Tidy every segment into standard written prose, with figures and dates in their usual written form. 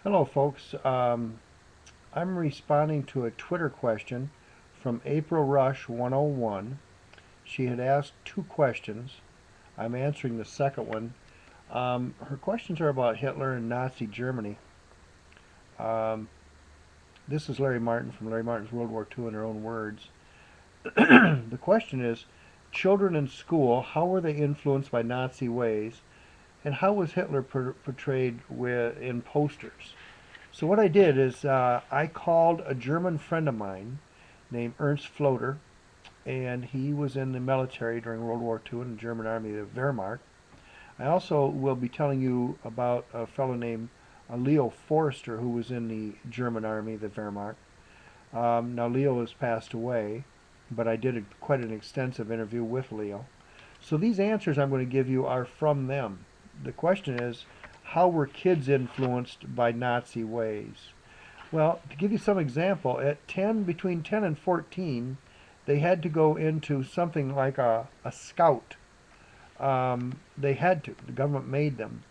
Hello, folks. I'm responding to a Twitter question from April Rush 101. She had asked two questions. I'm answering the second one. Her questions are about Hitler and Nazi Germany. Um, this is Larry Martin from Larry Martin's World War II in her own words. The question is, children in school, how were they influenced by Nazi ways, and how was Hitler portrayed in posters? So what I did is I called a German friend of mine named Ernst Floater, and he was in the military during World War II in the German Army, the Wehrmacht. I also will be telling you about a fellow named Leo Forster, who was in the German Army, the Wehrmacht. Now Leo has passed away, but I did quite an extensive interview with Leo. So these answers I'm going to give you are from them. The question is, how were kids influenced by Nazi ways? Well, to give you some example, between 10 and 14, they had to go into something like a scout. They had to. The government made them.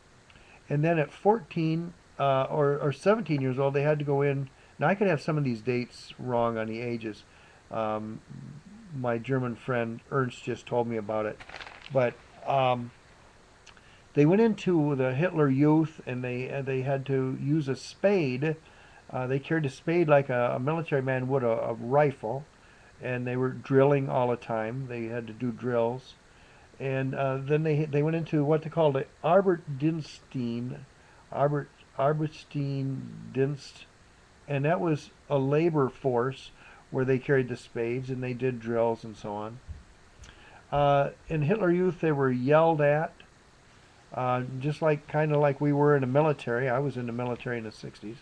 And then at 14 or 17 years old, they had to go in. Now, I could have some of these dates wrong on the ages. Um, my German friend Ernst just told me about it. But they went into the Hitler Youth, and they had to use a spade. They carried a spade like a military man would a rifle, and they were drilling all the time. They had to do drills, and then they went into what they called the Arbeit, Arbeitsdienst, and that was a labor force where they carried the spades and they did drills and so on. In Hitler Youth, they were yelled at, just like kind of like we were in the military. I was in the military in the 60s,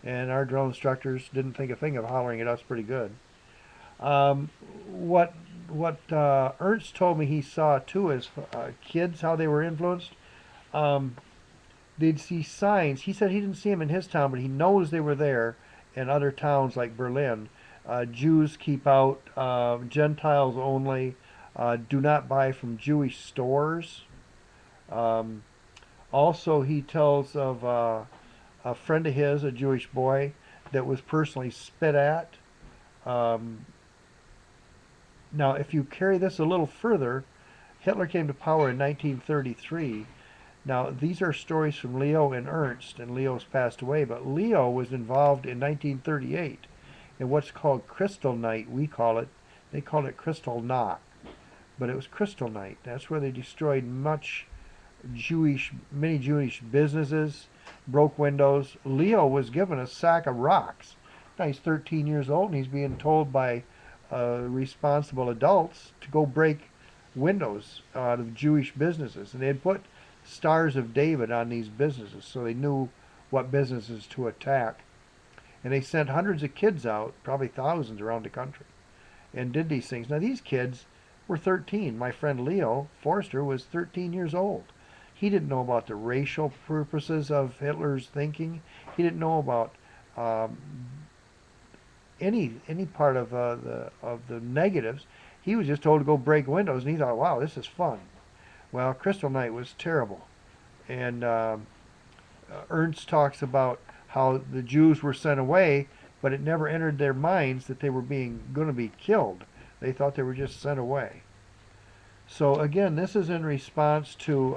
and our drill instructors didn't think a thing of hollering at us pretty good. Um, what Ernst told me he saw too is kids, how they were influenced. Um, they'd see signs. He said he didn't see them in his town, but he knows they were there in other towns like Berlin. Jews keep out, Gentiles only, do not buy from Jewish stores. Um, Also, he tells of a friend of his, a Jewish boy, that was personally spit at. Um, Now, if you carry this a little further, Hitler came to power in 1933. Now, these are stories from Leo and Ernst, and Leo's passed away, but Leo was involved in 1938 in what's called Crystal Night, we call it. They called it Crystal Knock, but it was Crystal Night. That's where they destroyed many Jewish businesses, broke windows. Leo was given a sack of rocks. Now he's 13 years old and he's being told by responsible adults to go break windows out of Jewish businesses. And they had put stars of David on these businesses so they knew what businesses to attack. And they sent hundreds of kids out, probably thousands around the country, and did these things. Now these kids were 13. My friend Leo Forster was 13 years old. He didn't know about the racial purposes of Hitler's thinking. He didn't know about um, any part of the negatives. He was just told to go break windows, and he thought, "Wow, this is fun." Well, Crystal Night was terrible, and Ernst talks about how the Jews were sent away, but it never entered their minds that they were going to be killed. They thought they were just sent away. So again, this is in response to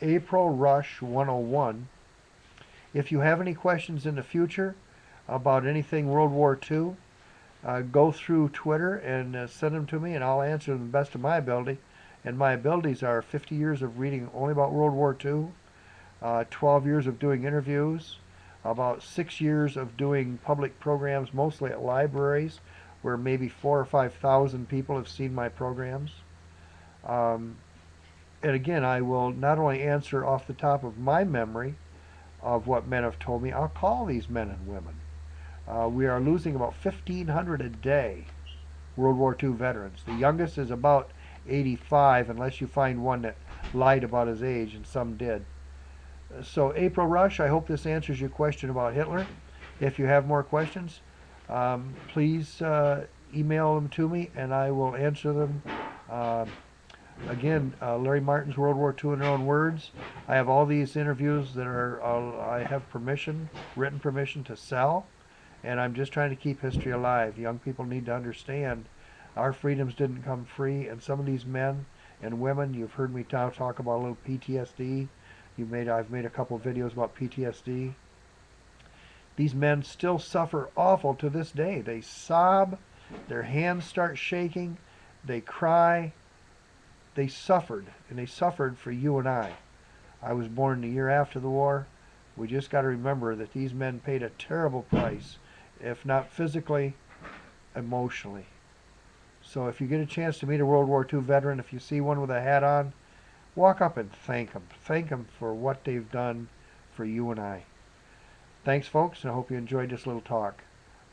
April Rush 101. If you have any questions in the future about anything World War II, go through Twitter and send them to me, and I'll answer them the best of my ability. And my abilities are 50 years of reading only about World War II, 12 years of doing interviews, about 6 years of doing public programs, mostly at libraries, where maybe 4,000 or 5,000 people have seen my programs. Um, and again, I will not only answer off the top of my memory of what men have told me, I'll call these men and women. We are losing about 1,500 a day, World War II veterans. The youngest is about 85, unless you find one that lied about his age, and some did. So, April Rush, I hope this answers your question about Hitler. If you have more questions, please email them to me, and I will answer them. Uh, Again, Larry Martin's World War II in their own words. I have all these interviews that are, I have permission, written permission to sell, and I'm just trying to keep history alive. Young people need to understand our freedoms didn't come free, and some of these men and women, you've heard me talk about a little PTSD. I've made a couple of videos about PTSD. These men still suffer awful to this day. They sob, their hands start shaking, they cry. They suffered, and they suffered for you and I. I was born the year after the war. We just got to remember that these men paid a terrible price, if not physically, emotionally. So if you get a chance to meet a World War II veteran, if you see one with a hat on, walk up and thank them. Thank them for what they've done for you and I. Thanks, folks, and I hope you enjoyed this little talk.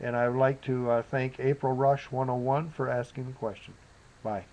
And I would like to thank April Rush 101 for asking the question. Bye.